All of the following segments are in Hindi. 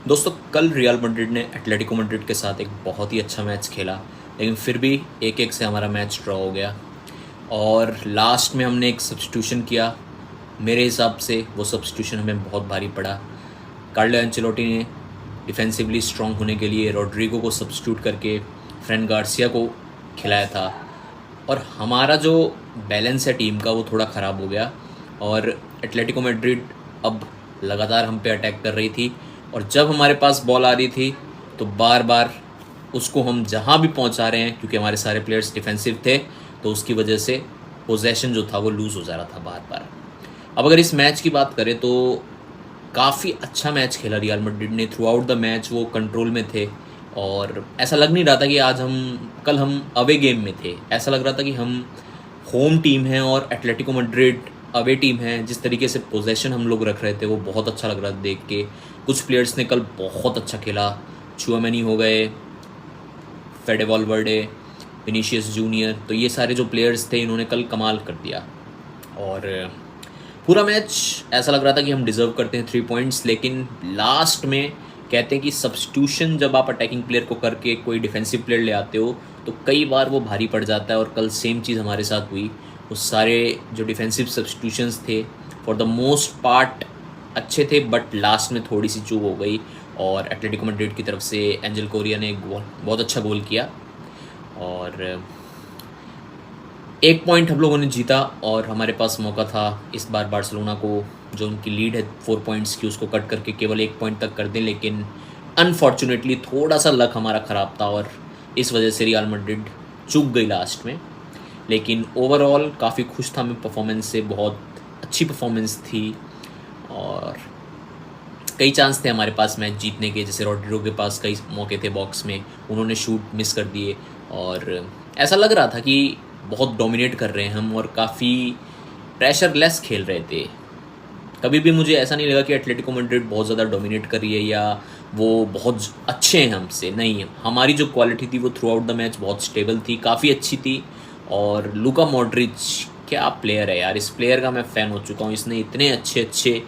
दोस्तों कल रियल मैड्रिड ने एटलेटिको मैड्रिड के साथ एक बहुत ही अच्छा मैच खेला, लेकिन फिर भी 1-1 से हमारा मैच ड्रॉ हो गया। और लास्ट में हमने एक सब्स्टिट्यूशन किया। मेरे हिसाब से वो सब्स्टिट्यूशन हमें बहुत भारी पड़ा। कार्लो एंचेलोटी ने डिफेंसिवली स्ट्रांग होने के लिए रोड्रिगो को सब्स्टिट्यूट करके फ्रैन गार्सिया को खिलाया था, और हमारा जो बैलेंस है टीम का वो थोड़ा ख़राब हो गया। और एटलेटिको मैड्रिड अब लगातार हम पे अटैक कर रही थी, और जब हमारे पास बॉल आ रही थी तो बार बार उसको हम जहाँ भी पहुँचा रहे हैं, क्योंकि हमारे सारे प्लेयर्स डिफेंसिव थे, तो उसकी वजह से पोजेशन जो था वो लूज़ हो जा रहा था बार बार। अब अगर इस मैच की बात करें तो काफ़ी अच्छा मैच खेला रियल मैड्रिड ने। थ्रू आउट द मैच वो कंट्रोल में थे, और ऐसा लग नहीं रहा था कि कल हम अवे गेम में थे। ऐसा लग रहा था कि हम होम टीम हैं और एटलेटिको मैड्रिड अवे टीम है। जिस तरीके से पोजेशन हम लोग रख रहे थे वो बहुत अच्छा लग रहा था देख के। कुछ प्लेयर्स ने कल बहुत अच्छा खेला। चुआमेनी हो गए, फेडे वॉलवर्डे, विनीशियस जूनियर, तो ये सारे जो प्लेयर्स थे इन्होंने कल कमाल कर दिया। और पूरा मैच ऐसा लग रहा था कि हम डिज़र्व करते हैं 3 पॉइंट्स, लेकिन लास्ट में कहते हैं कि सब्स्टिट्यूशन जब आप अटैकिंग प्लेयर को करके कोई डिफेंसिव प्लेयर ले आते हो तो कई बार वो भारी पड़ जाता है। और कल सेम चीज़ हमारे साथ हुई। वो सारे जो डिफेंसिव सब्स्टिट्यूशंस थे फॉर द मोस्ट पार्ट अच्छे थे, बट लास्ट में थोड़ी सी चूक हो गई। और एटलेटिको मैड्रिड की तरफ से एंजल कोरिया ने एक बहुत अच्छा गोल किया, और 1 पॉइंट हम लोगों ने जीता। और हमारे पास मौका था इस बार बार्सिलोना को, जो उनकी लीड है 4 पॉइंट्स की, उसको कट करके केवल 1 पॉइंट तक कर दें, लेकिन अनफॉर्चुनेटली थोड़ा सा लक हमारा ख़राब था और इस वजह से रियल मैड्रिड चूक गई लास्ट में। लेकिन ओवरऑल काफ़ी खुश था मैं परफॉर्मेंस से, बहुत अच्छी परफॉर्मेंस थी। और कई चांस थे हमारे पास मैच जीतने के, जैसे रोड्रिगो के पास कई मौके थे बॉक्स में, उन्होंने शूट मिस कर दिए। और ऐसा लग रहा था कि बहुत डोमिनेट कर रहे हैं हम और काफ़ी प्रेशर लेस खेल रहे थे। कभी भी मुझे ऐसा नहीं लगा कि एटलेटिको मैड्रिड बहुत ज़्यादा डोमिनेट कर रही है या वो बहुत अच्छे हैं हमसे। नहीं, हमारी जो क्वालिटी थी वो थ्रू आउट द मैच बहुत स्टेबल थी, काफ़ी अच्छी थी। और लूका मॉड्रिच क्या प्लेयर है यार, इस प्लेयर का मैं फ़ैन हो चुका हूँ। इसने इतने अच्छे अच्छे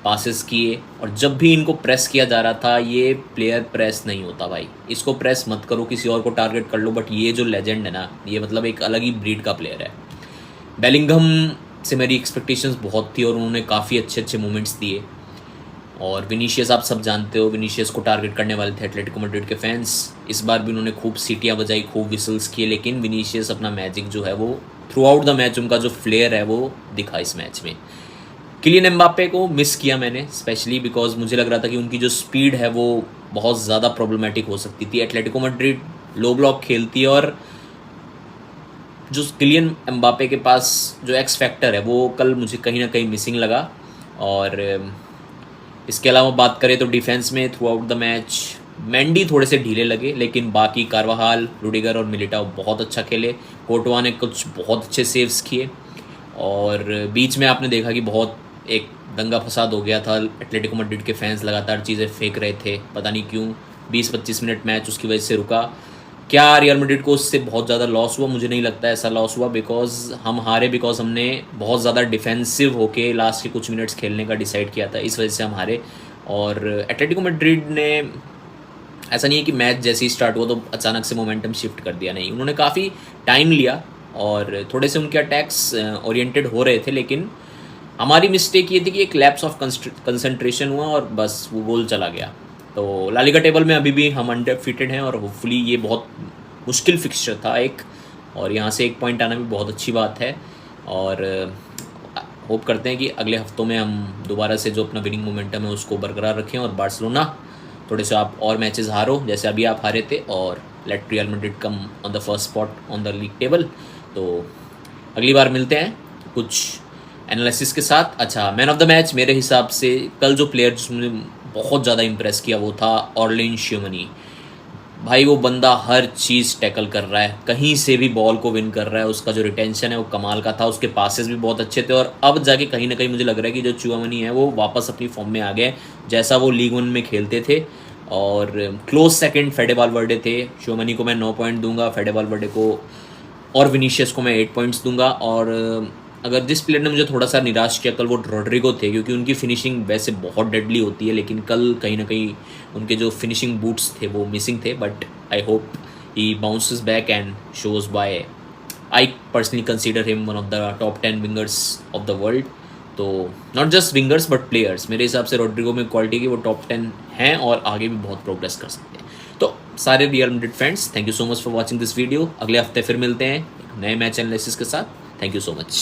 पासेस किए, और जब भी इनको प्रेस किया जा रहा था, ये प्लेयर प्रेस नहीं होता भाई, इसको प्रेस मत करो, किसी और को टारगेट कर लो। बट ये जो लेजेंड है ना, ये मतलब एक अलग ही ब्रीड का प्लेयर है। बेलिंगम से मेरी एक्सपेक्टेशंस बहुत थी और उन्होंने काफ़ी अच्छे अच्छे मोमेंट्स दिए। और विनीशियस आप सब जानते हो, विनीशियस को टारगेट करने वाले थे एटलेटिको मैड्रिड के फैंस। इस बार भी उन्होंने खूब सीटियाँ बजाई, खूब विसल्स किए, लेकिन विनीशियस अपना मैजिक जो है वो थ्रू आउट द मैच, उनका जो फ्लेयर है वो दिखा इस मैच में। किलियन एम्बाप्पे को मिस किया मैंने स्पेशली बिकॉज मुझे लग रहा था कि उनकी जो स्पीड है वो बहुत ज़्यादा प्रॉब्लमेटिक हो सकती थी। एटलेटिको मैड्रिड लो ब्लॉक खेलती है, और जो किलियन एम्बाप्पे के पास जो एक्स फैक्टर है वो कल मुझे कहीं ना कहीं मिसिंग लगा। और इसके अलावा बात करें तो डिफेंस में through out the match Mendy थोड़े से ढीले लगे, लेकिन बाकी कार्वाहाल, रुडिगर और मिलिटाओ बहुत अच्छा खेले। कोर्टवा ने कुछ बहुत अच्छे सेव्स किए, और बीच में आपने देखा कि बहुत एक दंगा फसाद हो गया था। एटलेटिको मैड्रिड के फैंस लगातार चीज़ें फेंक रहे थे, पता नहीं क्यों। 20-25 मिनट मैच उसकी वजह से रुका। क्या रियल मैड्रिड को उससे बहुत ज़्यादा लॉस हुआ? मुझे नहीं लगता ऐसा लॉस हुआ, बिकॉज हम हारे बिकॉज हमने बहुत ज़्यादा डिफेंसिव होके लास्ट के कुछ मिनट्स खेलने का डिसाइड किया था, इस वजह से हम हारे। और एटलेटिको मैड्रिड ने ऐसा नहीं है कि मैच जैसे ही स्टार्ट हुआ तो अचानक से मोमेंटम शिफ्ट कर दिया, नहीं, उन्होंने काफ़ी टाइम लिया और थोड़े से उनके अटैक्स ओरिएंटेड हो रहे थे। लेकिन हमारी मिस्टेक ये थी कि एक लैप्स ऑफ कंसंट्रेशन हुआ और बस वो गोल चला गया। तो ला लीगा टेबल में अभी भी हम अनडेफिटेड हैं, और होपफुली ये बहुत मुश्किल फिक्सचर था एक, और यहाँ से 1 पॉइंट आना भी बहुत अच्छी बात है। और होप करते हैं कि अगले हफ्तों में हम दोबारा से जो अपना विनिंग मोमेंटम है उसको बरकरार रखें, और बार्सिलोना थोड़े से आप और मैचेस हारो जैसे अभी आप हारे थे, और let Real Madrid come on the first spot on the league table. तो अगली बार मिलते हैं कुछ एनालिसिस के साथ। अच्छा, मैन ऑफ द मैच मेरे हिसाब से कल जो प्लेयर जिसने बहुत ज़्यादा इंप्रेस किया वो था ऑरलीन श्यूमनी। भाई वो बंदा हर चीज़ टैकल कर रहा है, कहीं से भी बॉल को विन कर रहा है, उसका जो रिटेंशन है वो कमाल का था, उसके पासेस भी बहुत अच्छे थे। और अब जाके कहीं ना कहीं मुझे लग रहा है कि जो चुआमेनी है वो वापस अपनी फॉर्म में आ गए, जैसा वो लीग 1 में खेलते थे। और क्लोज सेकंड फेडे वॉलवर्डे थे। चुआमेनी को मैं 9 पॉइंट दूंगा, फेडे वॉलवर्डे को और विनीशियस को मैं 8 पॉइंट्स दूंगा। और अगर जिस प्लेयर ने मुझे थोड़ा सा निराश किया कल वो रॉड्रिगो थे, क्योंकि उनकी फिनिशिंग वैसे बहुत डेडली होती है, लेकिन कल कहीं ना कहीं उनके जो फिनिशिंग बूट्स थे वो मिसिंग थे। But I hope he bounces back and shows by, I personally consider him one of the top 10 wingers of the world. तो not just wingers but players, मेरे हिसाब से रॉड्रिगो में क्वालिटी की वो टॉप 10 हैं और आगे भी बहुत प्रोग्रेस कर सकते हैं। तो सारे real Madrid friends, thank you so much for watching this video. अगले हफ्ते फिर मिलते हैं एक नए मैच एनालिसिस के साथ। Thank you so much.